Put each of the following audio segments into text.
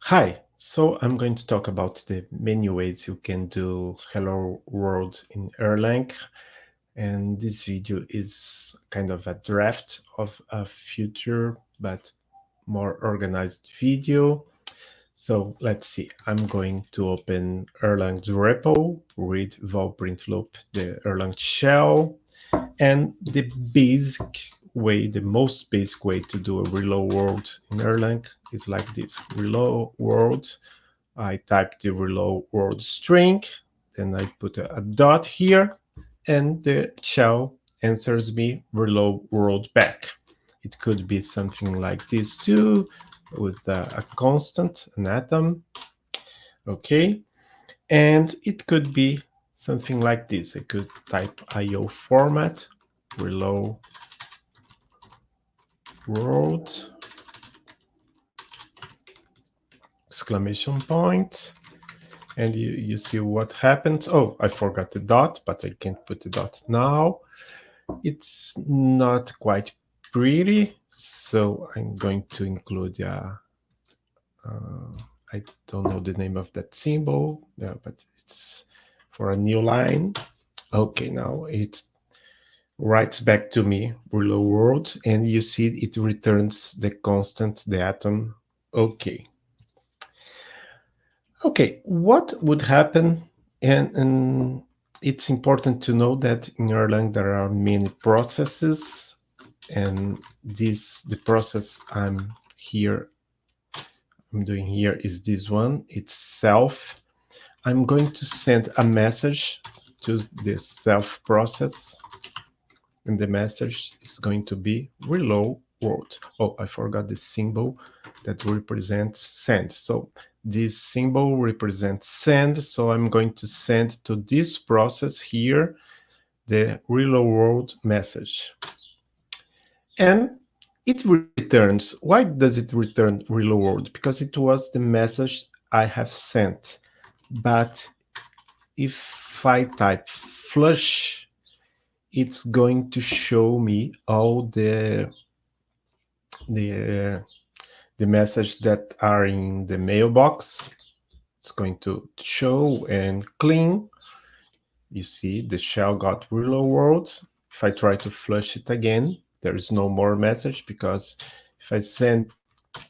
Hi, so I'm going to talk about the many ways you can do Hello World in Erlang. And this video is kind of a draft of a future but more organized video. So let's see, I'm going to open Erlang's repo, read vol print loop, the Erlang shell, and the most basic way to do a reload world in Erlang is like this. Reload world, I type the reload world string, then I put a dot here, and the shell answers me reload world back. It could be something like this too, with a constant, an atom, okay? And it could be something like this. I could type IO format, reload world, exclamation point, and you see what happens. Oh, I forgot the dot, but I can't put the dot now. It's not quite pretty, so I'm going to include I don't know the name of that symbol, yeah, but it's for a new line. Okay, now it writes back to me hello world, and you see it returns the constant, the atom. Okay. Okay, what would happen? And it's important to know that in Erlang there are many processes, and the process I'm doing here is this one itself. I'm going to send a message to this self process, and the message is going to be reload world. Oh, I forgot the symbol that represents send. So this symbol represents send. So I'm going to send to this process here the reload world message. And it returns. Why does it return reload world? Because it was the message I have sent. But if I type flush, it's going to show me all the the message that are in the mailbox. It's going to show and clean. You see the shell got reload world. If I try to flush it again, there is no more message, because if I send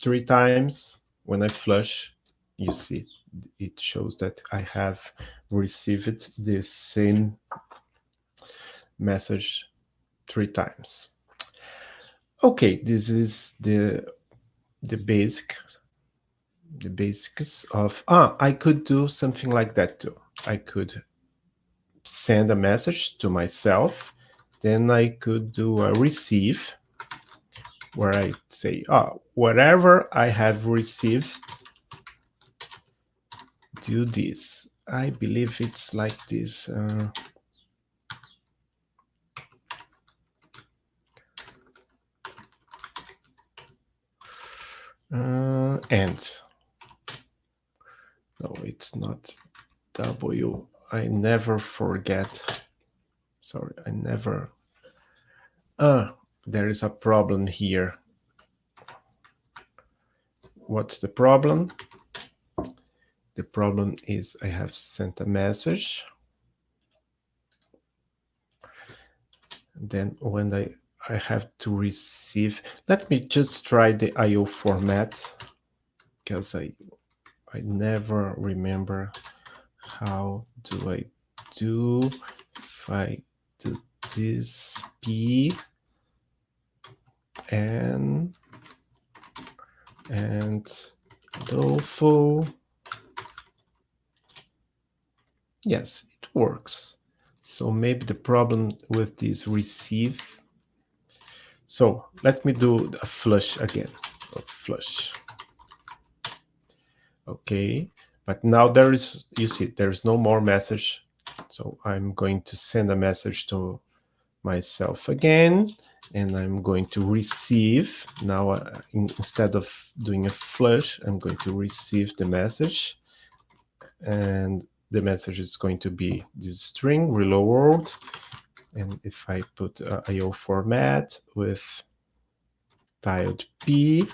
3 times, when I flush, you see it shows that I have received the same message 3 times. Okay, this is the the basics of I could do something like that too. I could send a message to myself, then I could do a receive where I say whatever I have received, do this. I believe it's like this. And no, it's not W. I never forget. Sorry, I never. There is a problem here. What's the problem? The problem is I have sent a message. Then when I have to receive, let me just try the IO format, because I never remember how do I do. If I do this P and Dolfo, yes, it works. So maybe the problem with this receive. So let me do a flush again. Flush. Okay, but now there is, you see, there is no more message. So I'm going to send a message to myself again, and I'm going to receive. Now, instead of doing a flush, I'm going to receive the message. And the message is going to be this string, reload world. And if I put IO format with tilde P,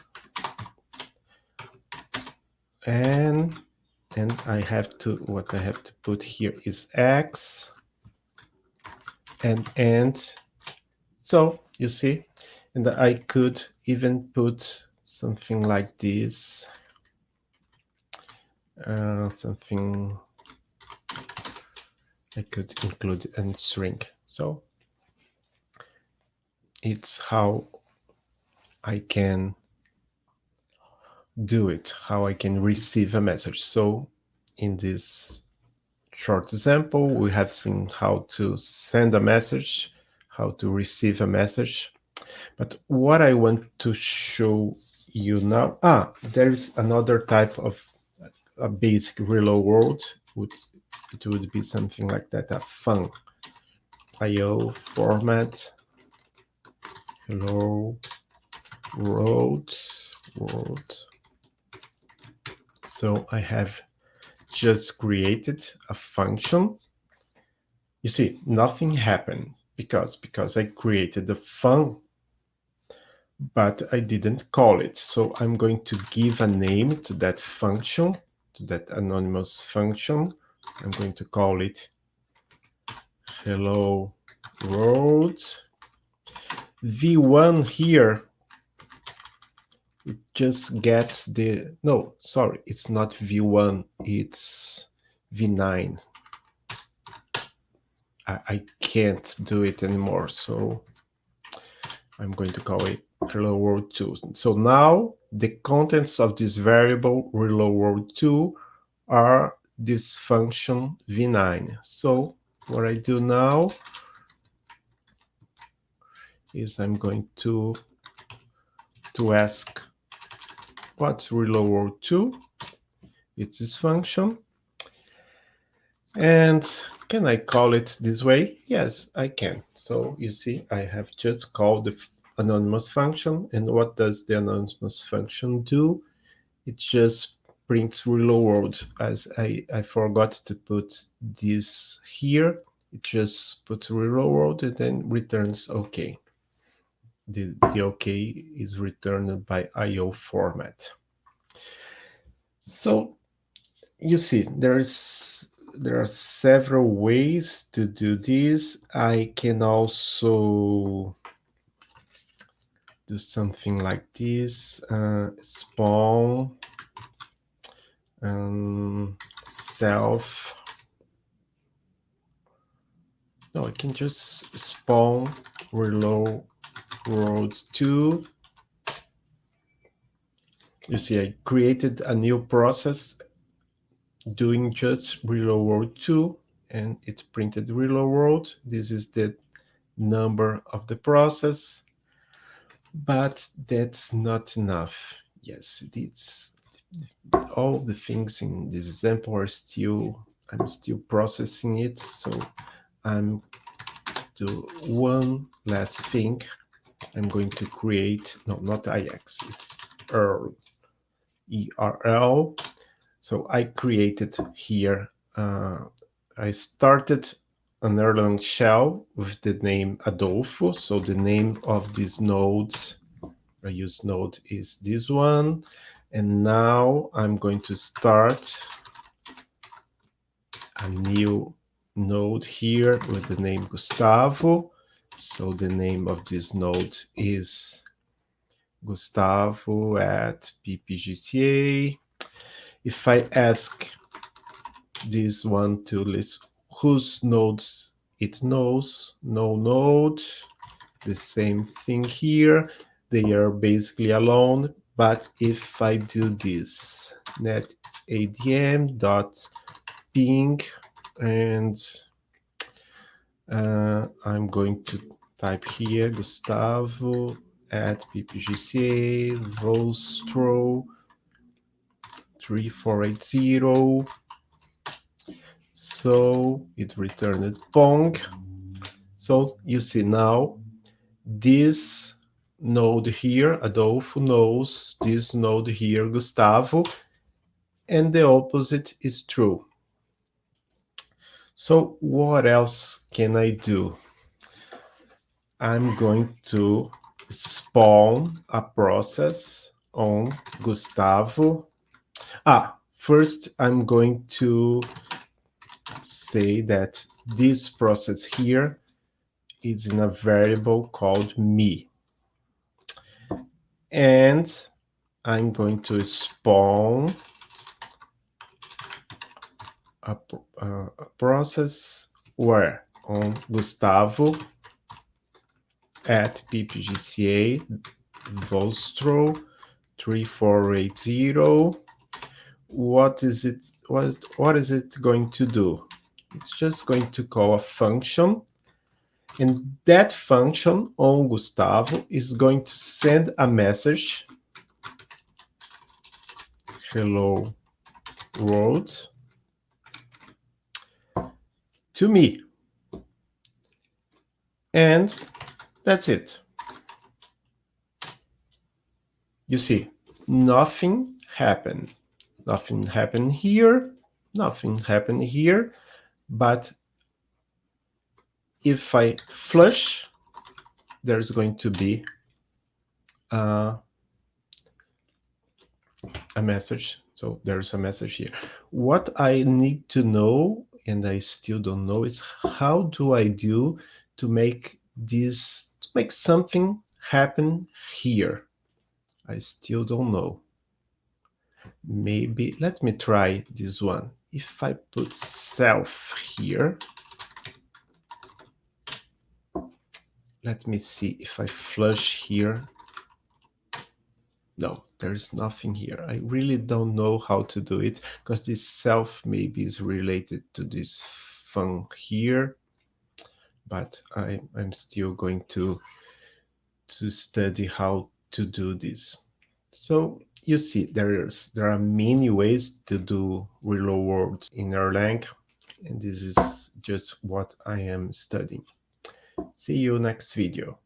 and I have to, what I have to put here is X and. So you see, and I could even put something like this, something I could include and string. So it's how I can do it, how I can receive a message. So in this short example, we have seen how to send a message, how to receive a message. But what I want to show you now, there is another type of a basic hello world. It would be something like that, a fun IO format, hello world. So I have just created a function. You see, nothing happened because I created the fun, but I didn't call it. So I'm going to give a name to that function, to that anonymous function. I'm going to call it hello world. V1 here, it just gets the, no, sorry, it's not V1, it's V9. I can't do it anymore, so I'm going to call it hello world 2. So now the contents of this variable hello world 2 are this function v9. So what I do now is I'm going to ask what's hello world 2. It's this function. And can I call it this way? Yes, I can. So you see, I have just called the anonymous function. And what does the anonymous function do? It just prints hello world. As I forgot to put this here, it just puts hello world and then returns OK. The OK is returned by IO format. So you see, there are several ways to do this. I can also do something like this, spawn self. No, I can just spawn hello world 2. You see, I created a new process doing just hello world 2, and it printed hello world. This is the number of the process, but that's not enough. Yes, it's all the things in this example are I'm still processing it, so I'm do one last thing. I'm going to create, no, not IX, it's ERL, ERL. So I created here, I started an Erlang shell with the name Adolfo. So the name of this node, I use node is this one. And now I'm going to start a new node here with the name Gustavo. So the name of this node is Gustavo at ppgta. If I ask this one to list whose nodes it knows, no node, the same thing here. They are basically alone, but if I do this net adm dot ping and I'm going to type here Gustavo at ppgca vostro 3480. So it returned Pong. So you see now this node here, Adolfo, knows this node here, Gustavo, and the opposite is true. So what else can I do? I'm going to spawn a process on Gustavo First I'm going to say that this process here is in a variable called me. And I'm going to spawn a process where on Gustavo at ppgca vostro 3480. What is it going to do? It's just going to call a function, and that function on Gustavo is going to send a message, hello world, to me. And that's it. You see, nothing happened. Nothing happened here, nothing happened here, but if I flush, there's going to be a message. So there's a message here. What I need to know, and I still don't know, is how do I do to make this, to make something happen here? I still don't know. Maybe let me try this one. If I put self here, let me see if I flush here. No, there's nothing here. I really don't know how to do it, because this self maybe is related to this fun here, but I'm still going to study how to do this. So you see, there are many ways to do real world in Erlang, and this is just what I am studying. See you next video.